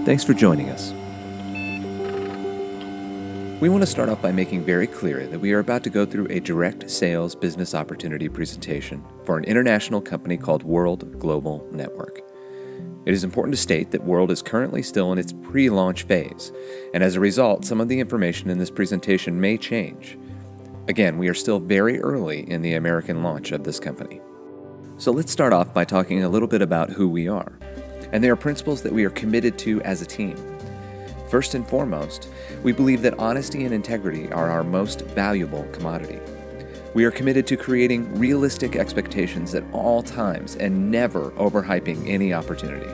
Thanks for joining us. We want to start off by making very clear that we are about to go through a direct sales business opportunity presentation for an international company called World Global Network. It is important to state that World is currently still in its pre-launch phase, and as a result, some of the information in this presentation may change. Again, we are still very early in the American launch of this company. So let's start off by talking a little bit about who we are. And there are principles that we are committed to as a team. First and foremost, we believe that honesty and integrity are our most valuable commodity. We are committed to creating realistic expectations at all times and never overhyping any opportunity.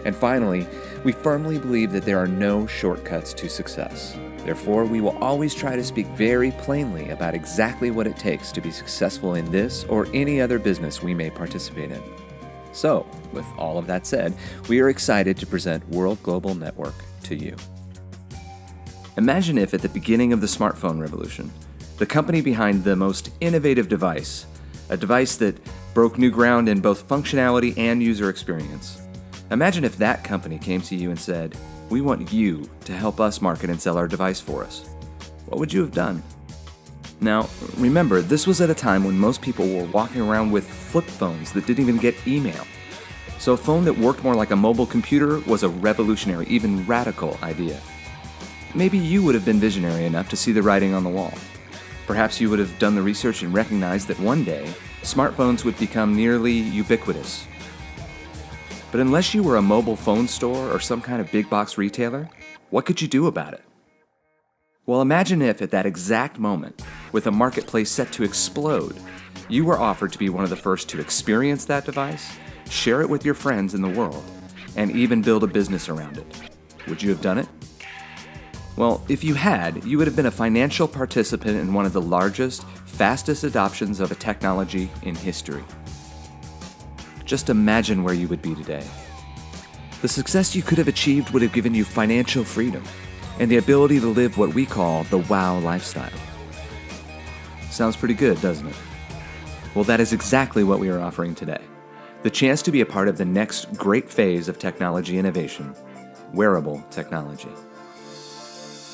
And finally, we firmly believe that there are no shortcuts to success. Therefore, we will always try to speak very plainly about exactly what it takes to be successful in this or any other business we may participate in. So, with all of that said, we are excited to present World Global Network to you. Imagine if at the beginning of the smartphone revolution, the company behind the most innovative device, a device that broke new ground in both functionality and user experience, imagine if that company came to you and said, "We want you to help us market and sell our device for us." What would you have done? Now, remember, this was at a time when most people were walking around with flip phones that didn't even get email. So a phone that worked more like a mobile computer was a revolutionary, even radical idea. Maybe you would have been visionary enough to see the writing on the wall. Perhaps you would have done the research and recognized that one day, smartphones would become nearly ubiquitous. But unless you were a mobile phone store or some kind of big box retailer, what could you do about it? Well, imagine if at that exact moment, with a marketplace set to explode, you were offered to be one of the first to experience that device, share it with your friends in the world, and even build a business around it. Would you have done it? Well, if you had, you would have been a financial participant in one of the largest, fastest adoptions of a technology in history. Just imagine where you would be today. The success you could have achieved would have given you financial freedom and the ability to live what we call the wow lifestyle. Sounds pretty good, doesn't it? Well, that is exactly what we are offering today. The chance to be a part of the next great phase of technology innovation, wearable technology.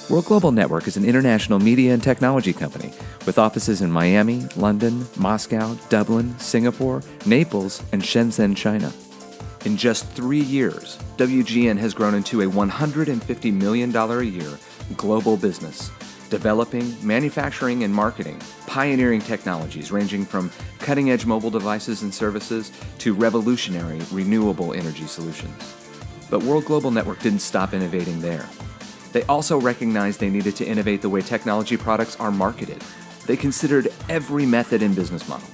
World Global Network is an international media and technology company with offices in Miami, London, Moscow, Dublin, Singapore, Naples, and Shenzhen, China. In just 3 years, WGN has grown into a $150 million a year global business, developing, manufacturing, and marketing pioneering technologies ranging from cutting-edge mobile devices and services to revolutionary renewable energy solutions. But World Global Network didn't stop innovating there. They also recognized they needed to innovate the way technology products are marketed. They considered every method and business model.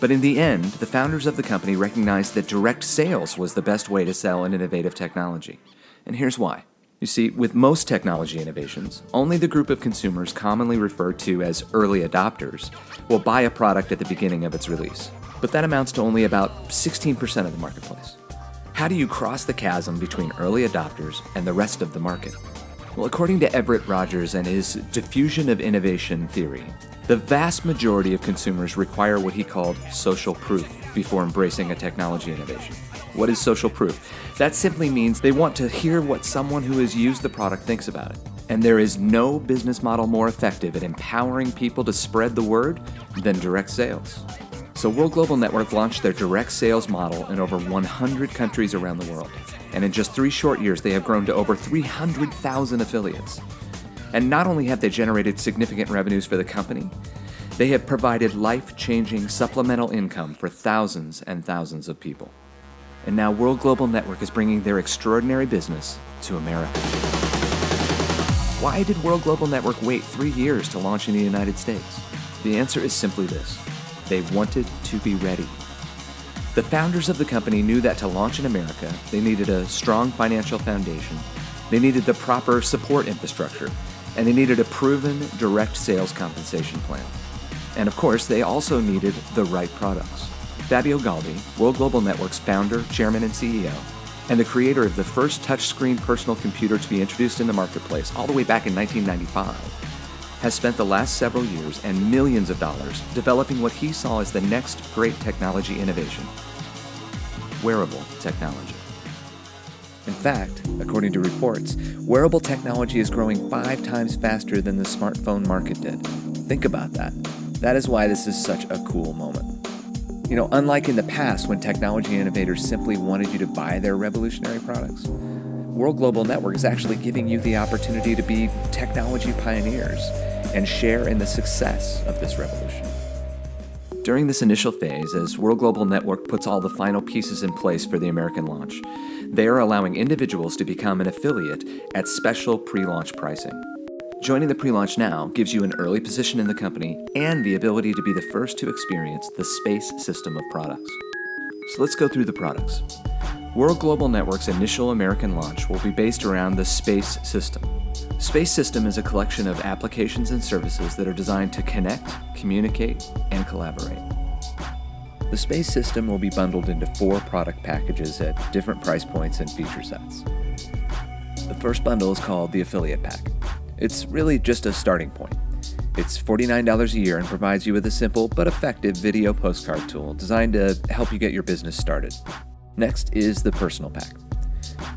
But in the end, the founders of the company recognized that direct sales was the best way to sell an innovative technology. And here's why. You see, with most technology innovations, only the group of consumers commonly referred to as early adopters will buy a product at the beginning of its release. But that amounts to only about 16% of the marketplace. How do you cross the chasm between early adopters and the rest of the market? Well, according to Everett Rogers and his diffusion of innovation theory, the vast majority of consumers require what he called social proof before embracing a technology innovation. What is social proof? That simply means they want to hear what someone who has used the product thinks about it. And there is no business model more effective at empowering people to spread the word than direct sales. So World Global Network launched their direct sales model in over 100 countries around the world. And in just 3 short years, they have grown to over 300,000 affiliates. And not only have they generated significant revenues for the company, they have provided life-changing supplemental income for thousands and thousands of people. And now World Global Network is bringing their extraordinary business to America. Why did World Global Network wait 3 years to launch in the United States? The answer is simply this: they wanted to be ready. The founders of the company knew that to launch in America, they needed a strong financial foundation, they needed the proper support infrastructure, and they needed a proven direct sales compensation plan. And of course, they also needed the right products. Fabio Galdi, World Global Network's founder, chairman, and CEO, and the creator of the first touchscreen personal computer to be introduced in the marketplace all the way back in 1995, has spent the last several years and millions of dollars developing what he saw as the next great technology innovation: wearable technology. In fact, according to reports, wearable technology is growing 5 times faster than the smartphone market did. Think about that. That is why this is such a cool moment. Unlike in the past when technology innovators simply wanted you to buy their revolutionary products, World Global Network is actually giving you the opportunity to be technology pioneers and share in the success of this revolution. During this initial phase, as World Global Network puts all the final pieces in place for the American launch, they are allowing individuals to become an affiliate at special pre-launch pricing. Joining the pre-launch now gives you an early position in the company and the ability to be the first to experience the space system of products. So let's go through the products. World Global Network's initial American launch will be based around the Space System. Space System is a collection of applications and services that are designed to connect, communicate, and collaborate. The Space System will be bundled into 4 product packages at different price points and feature sets. The first bundle is called the Affiliate Pack. It's really just a starting point. It's $49 a year and provides you with a simple but effective video postcard tool designed to help you get your business started. Next is the Personal Pack.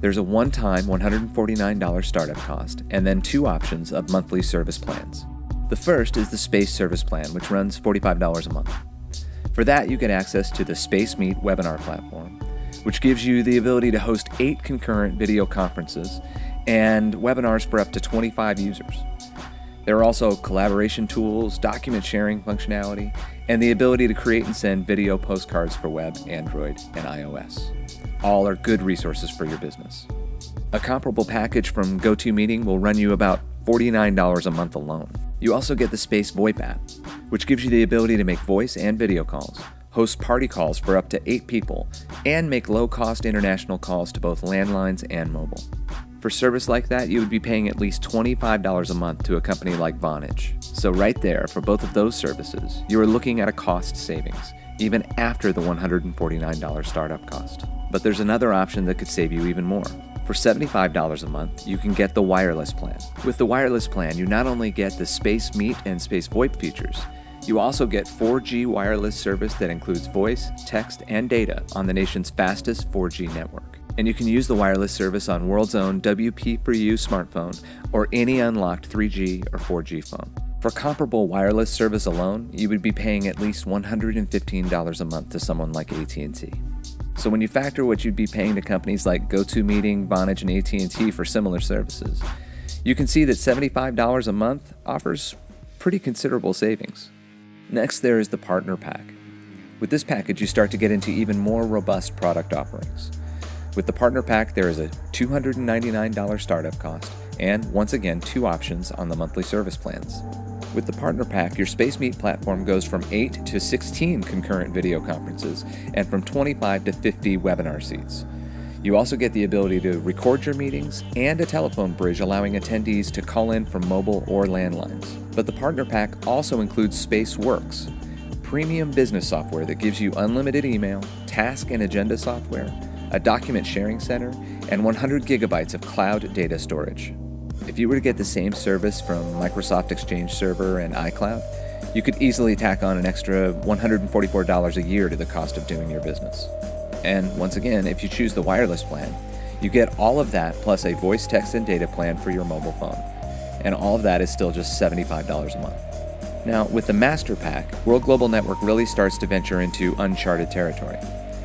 There's a one-time $149 startup cost and then 2 options of monthly service plans. The first is the Space Service Plan, which runs $45 a month. For that, you get access to the Space Meet webinar platform, which gives you the ability to host 8 concurrent video conferences and webinars for up to 25 users. There are also collaboration tools, document sharing functionality, and the ability to create and send video postcards for web, Android, and iOS. All are good resources for your business. A comparable package from GoToMeeting will run you about $49 a month alone. You also get the Space VoIP app, which gives you the ability to make voice and video calls, host party calls for up to 8 people, and make low-cost international calls to both landlines and mobile. For service like that, you would be paying at least $25 a month to a company like Vonage. So right there, for both of those services, you are looking at a cost savings, even after the $149 startup cost. But there's another option that could save you even more. For $75 a month, you can get the wireless plan. With the wireless plan, you not only get the Space Meet and Space VoIP features, you also get 4G wireless service that includes voice, text, and data on the nation's fastest 4G network. And you can use the wireless service on World's own WP4U smartphone or any unlocked 3G or 4G phone. For comparable wireless service alone, you would be paying at least $115 a month to someone like AT&T. So when you factor what you'd be paying to companies like GoToMeeting, Vonage, and AT&T for similar services, you can see that $75 a month offers pretty considerable savings. Next, there is the Partner Pack. With this package, you start to get into even more robust product offerings. With the Partner Pack, there is a $299 startup cost and, once again, 2 options on the monthly service plans. With the Partner Pack, your Space Meet platform goes from 8 to 16 concurrent video conferences and from 25 to 50 webinar seats. You also get the ability to record your meetings and a telephone bridge allowing attendees to call in from mobile or landlines. But the Partner Pack also includes SpaceWorks, premium business software that gives you unlimited email, task and agenda software, a document sharing center, and 100 gigabytes of cloud data storage. If you were to get the same service from Microsoft Exchange Server and iCloud, you could easily tack on an extra $144 a year to the cost of doing your business. And once again, if you choose the wireless plan, you get all of that plus a voice, text, and data plan for your mobile phone. And all of that is still just $75 a month. Now, with the Master Pack, World Global Network really starts to venture into uncharted territory.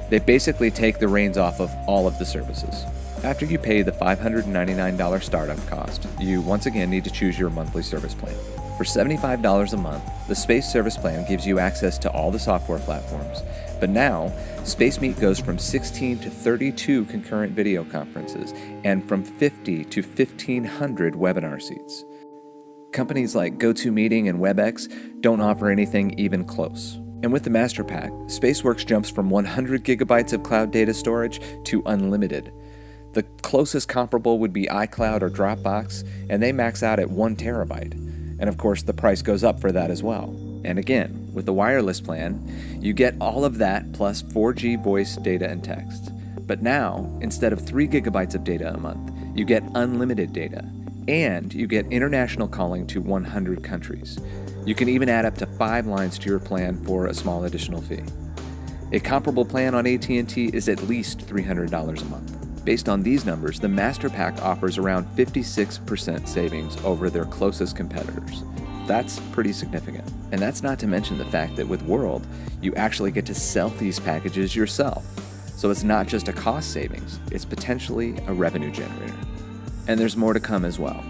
They basically take the reins off of all of the services. After you pay the $599 startup cost, you once again need to choose your monthly service plan. For $75 a month, the Space Service Plan gives you access to all the software platforms, but now, Space Meet goes from 16 to 32 concurrent video conferences and from 50 to 1,500 webinar seats. Companies like GoToMeeting and WebEx don't offer anything even close. And with the Master Pack, SpaceWorks jumps from 100 gigabytes of cloud data storage to unlimited. The closest comparable would be iCloud or Dropbox, and they max out at 1 terabyte. And of course, the price goes up for that as well. And again, with the wireless plan, you get all of that plus 4G voice, data, and text. But now, instead of 3 gigabytes of data a month, you get unlimited data. And you get international calling to 100 countries. You can even add up to 5 lines to your plan for a small additional fee. A comparable plan on AT&T is at least $300 a month. Based on these numbers, the Master Pack offers around 56% savings over their closest competitors. That's pretty significant. And that's not to mention the fact that with World, you actually get to sell these packages yourself. So it's not just a cost savings, it's potentially a revenue generator. And there's more to come as well.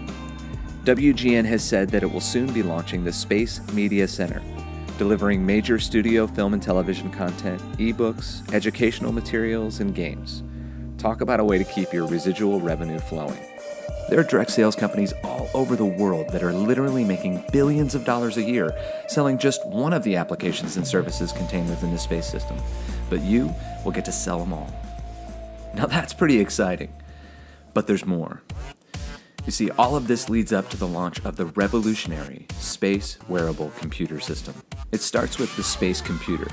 WGN has said that it will soon be launching the Space Media Center, delivering major studio film and television content, ebooks, educational materials, and games. Talk about a way to keep your residual revenue flowing. There are direct sales companies all over the world that are literally making billions of dollars a year selling just one of the applications and services contained within the space system. But you will get to sell them all. Now that's pretty exciting. But there's more. You see, all of this leads up to the launch of the revolutionary Space Wearable Computer System. It starts with the Space Computer.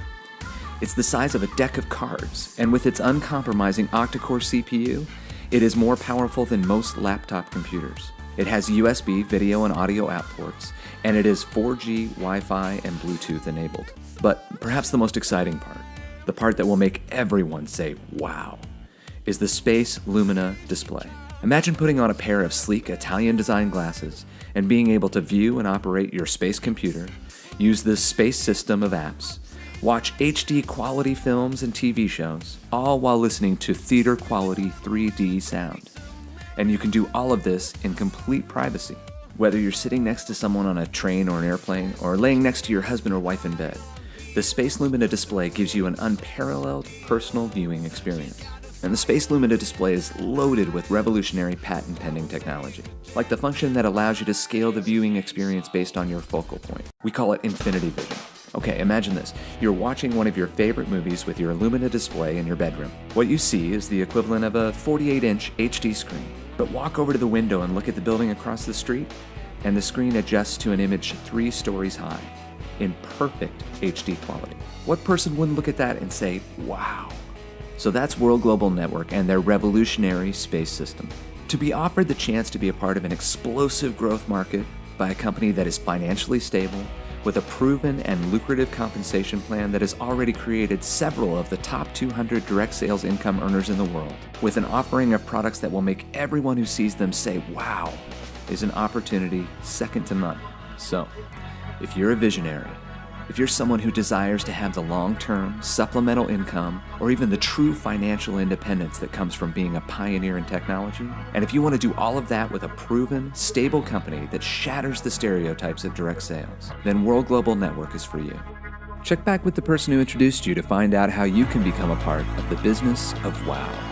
It's the size of a deck of cards, and with its uncompromising octa-core CPU, it is more powerful than most laptop computers. It has USB video and audio out ports, and it is 4G, Wi-Fi, and Bluetooth enabled. But perhaps the most exciting part, the part that will make everyone say, wow, is the Space Lumina display. Imagine putting on a pair of sleek Italian-designed glasses and being able to view and operate your space computer, use this space system of apps, watch HD quality films and TV shows, all while listening to theater quality 3D sound. And you can do all of this in complete privacy. Whether you're sitting next to someone on a train or an airplane, or laying next to your husband or wife in bed, the Space Lumina display gives you an unparalleled personal viewing experience. And the Space Lumina display is loaded with revolutionary patent-pending technology, like the function that allows you to scale the viewing experience based on your focal point. We call it infinity vision. Okay, imagine this. You're watching one of your favorite movies with your Lumina display in your bedroom. What you see is the equivalent of a 48-inch HD screen. But walk over to the window and look at the building across the street, and the screen adjusts to an image 3 stories high, in perfect HD quality. What person wouldn't look at that and say, wow? So that's World Global Network and their revolutionary space system. To be offered the chance to be a part of an explosive growth market by a company that is financially stable, with a proven and lucrative compensation plan that has already created several of the top 200 direct sales income earners in the world, with an offering of products that will make everyone who sees them say, wow, is an opportunity second to none. So, if you're a visionary, if you're someone who desires to have the long-term supplemental income or even the true financial independence that comes from being a pioneer in technology, and if you want to do all of that with a proven, stable company that shatters the stereotypes of direct sales, then World Global Network is for you. Check back with the person who introduced you to find out how you can become a part of the business of wow.